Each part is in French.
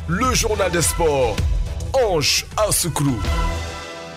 le journal des sports. Ange Assoukro.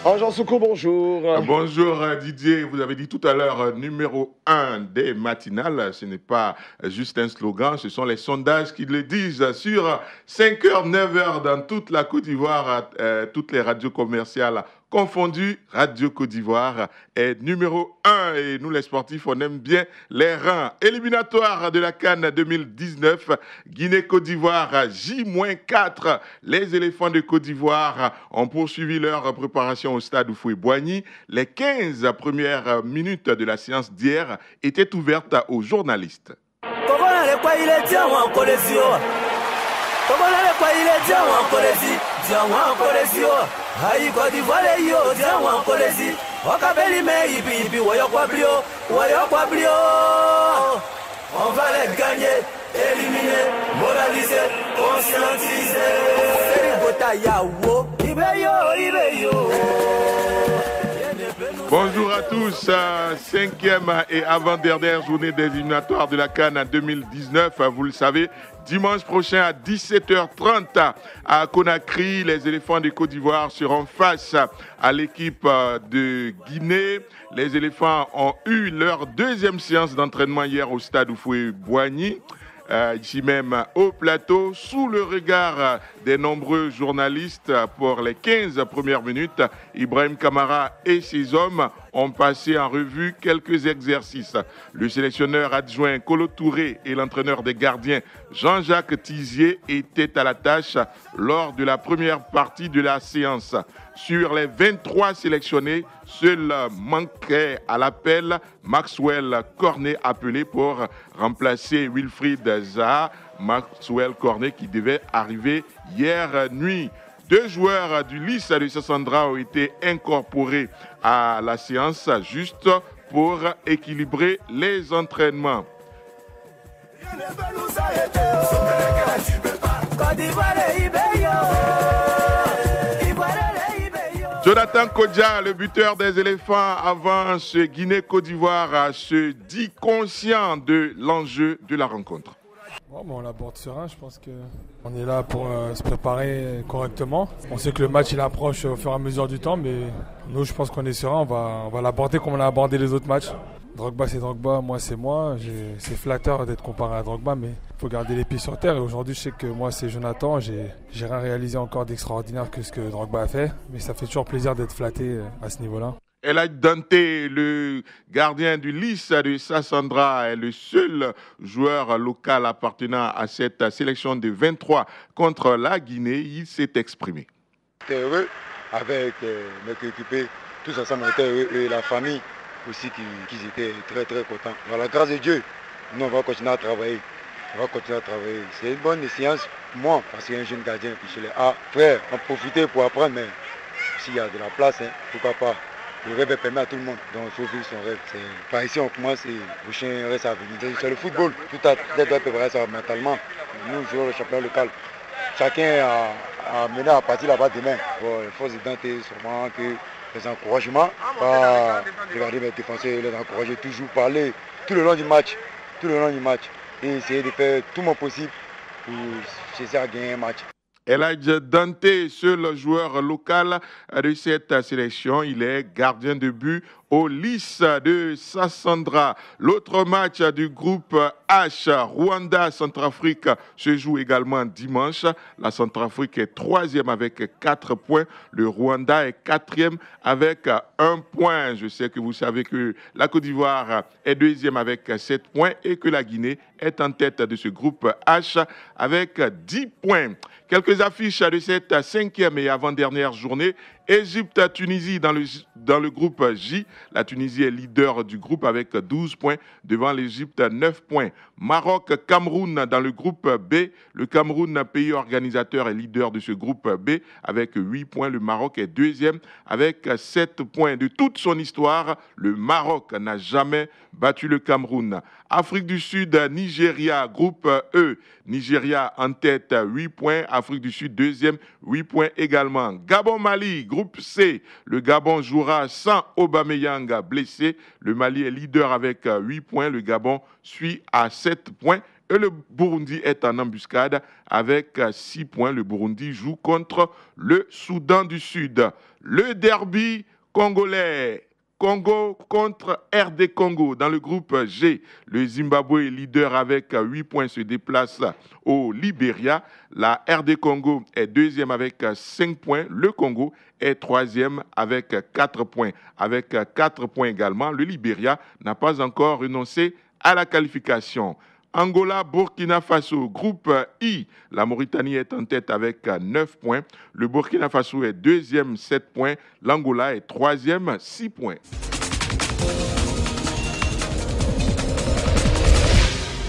Ange Assoukro, bonjour. Bonjour Didier, vous avez dit tout à l'heure numéro 1 des matinales. Ce n'est pas juste un slogan, ce sont les sondages qui le disent sur 5h, 9h dans toute la Côte d'Ivoire, toutes les radios commerciales confondues. Radio Côte d'Ivoire est numéro 1 et nous les sportifs, on aime bien les rangs. Éliminatoire de la CAN 2019, Guinée-Côte d'Ivoire, J-4. Les éléphants de Côte d'Ivoire ont poursuivi leur préparation au stade Houphouët-Boigny. Les 15 premières minutes de la séance d'hier étaient ouvertes aux journalistes. On va les gagner, éliminer, moraliser, conscientiser. Bonjour à tous, 5e et avant-dernière journée des éliminatoires de la CAN 2019. Vous le savez, dimanche prochain à 17h30 à Conakry, les éléphants de Côte d'Ivoire seront face à l'équipe de Guinée. Les éléphants ont eu leur deuxième séance d'entraînement hier au stade Houphouët-Boigny. Ici même au plateau, sous le regard des nombreux journalistes pour les 15 premières minutes, Ibrahim Kamara et ses hommes ont passé en revue quelques exercices. Le sélectionneur adjoint Kolo Touré et l'entraîneur des gardiens Jean-Jacques Tizier étaient à la tâche lors de la première partie de la séance. Sur les 23 sélectionnés, seul manquait à l'appel Maxwell Cornet appelé pour remplacer Wilfried Zaha. Maxwell Cornet qui devait arriver hier nuit. 2 joueurs du Lys de Sassandra ont été incorporés à la séance juste pour équilibrer les entraînements. Jonathan Kodja, le buteur des éléphants, avance Guinée-Côte d'Ivoire, se dit conscient de l'enjeu de la rencontre. Bon, on l'aborde serein, je pense qu'on est là pour se préparer correctement. On sait que le match il approche au fur et à mesure du temps, mais nous je pense qu'on est serein, on va l'aborder comme on a abordé les autres matchs. Drogba c'est Drogba, moi c'est moi, c'est flatteur d'être comparé à Drogba, mais il faut garder les pieds sur terre. Et aujourd'hui je sais que moi c'est Jonathan, j'ai rien réalisé encore d'extraordinaire que ce que Drogba a fait, mais ça fait toujours plaisir d'être flatté à ce niveau-là. Elhadji Dante, le gardien du Lys de Sassandra, est le seul joueur local appartenant à cette sélection de 23 contre la Guinée. Il s'est exprimé. J'étais heureux avec mes coéquipiers, tous ensemble on était heureux et la famille aussi qui étaient très très contents. Par la grâce de Dieu, nous on va continuer à travailler. C'est une bonne séance, moi, parce qu'il y a un jeune gardien qui je l'ai. Ah, frère, on profiter pour apprendre, mais s'il y a de la place, pourquoi pas. Le rêve permet à tout le monde, donc il faut vivre son rêve. Par ici, on commence et le prochain reste à venir. C'est le football, tout à l'heure doit préparer ça mentalement. Nous jouons le championnat local. Chacun a mené à partir là-bas demain. Bon, les forces d'identité, sûrement que les encouragements, pas regarder mes défenseurs, les encourager, toujours parler tout le long du match, et essayer de faire tout mon possible pour essayer à gagner un match. Elhadji Dante, seul joueur local de cette sélection, il est gardien de but au Lys de Sassandra. L'autre match du groupe H, Rwanda-Centrafrique, se joue également dimanche. La Centrafrique est 3e avec 4 points. Le Rwanda est 4e avec 1 point. Je sais que vous savez que la Côte d'Ivoire est 2e avec 7 points et que la Guinée est en tête de ce groupe H avec 10 points. Quelques affiches de cette 5e et avant-dernière journée. Égypte-Tunisie dans le groupe J. La Tunisie est leader du groupe avec 12 points, devant l'Égypte 9 points. Maroc-Cameroun dans le groupe B. Le Cameroun, pays organisateur, est leader de ce groupe B avec 8 points. Le Maroc est 2e avec 7 points. De toute son histoire, le Maroc n'a jamais battu le Cameroun. Afrique du Sud, Nigeria, groupe E. Nigeria en tête, 8 points. Afrique du Sud, 2e, 8 points également. Gabon-Mali, groupe C. Le Gabon jouera sans Aubameyang blessé. Le Mali est leader avec 8 points. Le Gabon suit à 7 points. et le Burundi est en embuscade avec 6 points. Le Burundi joue contre le Soudan du Sud. Le derby congolais. Congo contre RD Congo. Dans le groupe G, le Zimbabwe, leader avec 8 points, se déplace au Libéria. La RD Congo est deuxième avec 5 points. Le Congo est troisième avec 4 points. Avec 4 points également, le Libéria n'a pas encore renoncé à la qualification. Angola, Burkina Faso, groupe I. La Mauritanie est en tête avec 9 points. Le Burkina Faso est deuxième, 7 points. L'Angola est troisième, 6 points.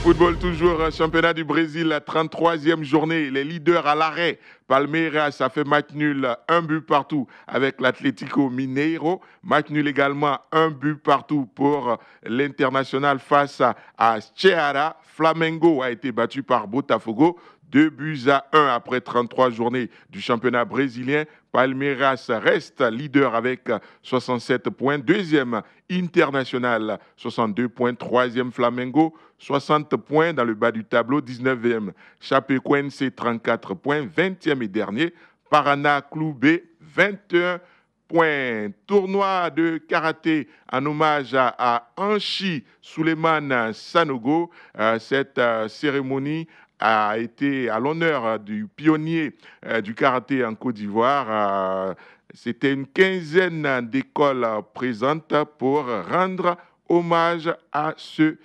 Football toujours, championnat du Brésil, la 33e journée. Les leaders à l'arrêt. Palmeiras a fait match nul, 1 but partout avec l'Atlético Mineiro. Match nul également, 1 but partout pour l'International face à Ceará. Flamengo a été battu par Botafogo. 2-1 après 33 journées du championnat brésilien. Palmeiras reste leader avec 67 points. Deuxième, International, 62 points. Troisième, Flamengo, 60 points dans le bas du tableau. 19e, Chapecoense, 34 points. 20e et dernier, Paraná Clube, 21 points. Tournoi de karaté en hommage à Anchi Suleiman Sanogo. Cette cérémonie a été à l'honneur du pionnier du karaté en Côte d'Ivoire. C'était une quinzaine d'écoles présentes pour rendre hommage à ce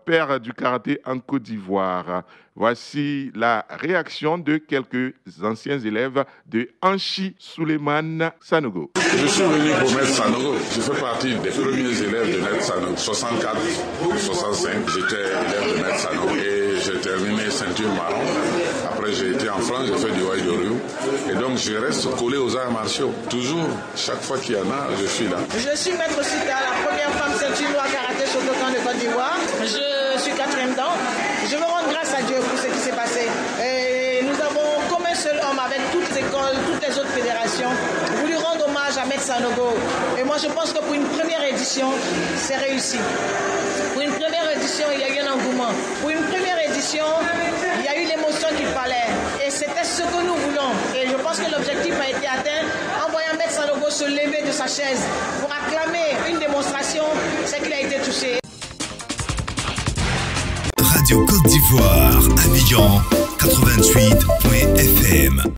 père du karaté en Côte d'Ivoire. Voici la réaction de quelques anciens élèves de Anchi Suleiman Sanogo. Je suis venu pour Maître Sanogo. Je fais partie des premiers élèves de Maître Sanogo. 64, 65, j'étais élève de Maître Sanogo et j'ai terminé ceinture marron. Après, j'ai été en France, j'ai fait du Wai de Ryu. Et donc, je reste collé aux arts martiaux. Toujours, chaque fois qu'il y en a, je suis là. Je suis Maître Sita, la première femme ceinture noire karaté Shotokan de Côte d'Ivoire. Je suis 4e dan. Je veux rendre grâce à Dieu pour ce qui s'est passé. Et nous avons, comme un seul homme, avec toutes les écoles, toutes les autres fédérations, voulu rendre hommage à Maître Sanogo. Et moi, je pense que pour une première édition, c'est réussi. Pour une première édition, il y a eu un engouement. Pour une première édition, il y a eu l'émotion qu'il fallait. Et c'était ce que nous voulons. Et je pense que l'objectif a été atteint en voyant Maître Sanogo se lever de sa chaise pour acclamer une démonstration, c'est qu'il a été touché. Radio Côte d'Ivoire, Abidjan 88.fm.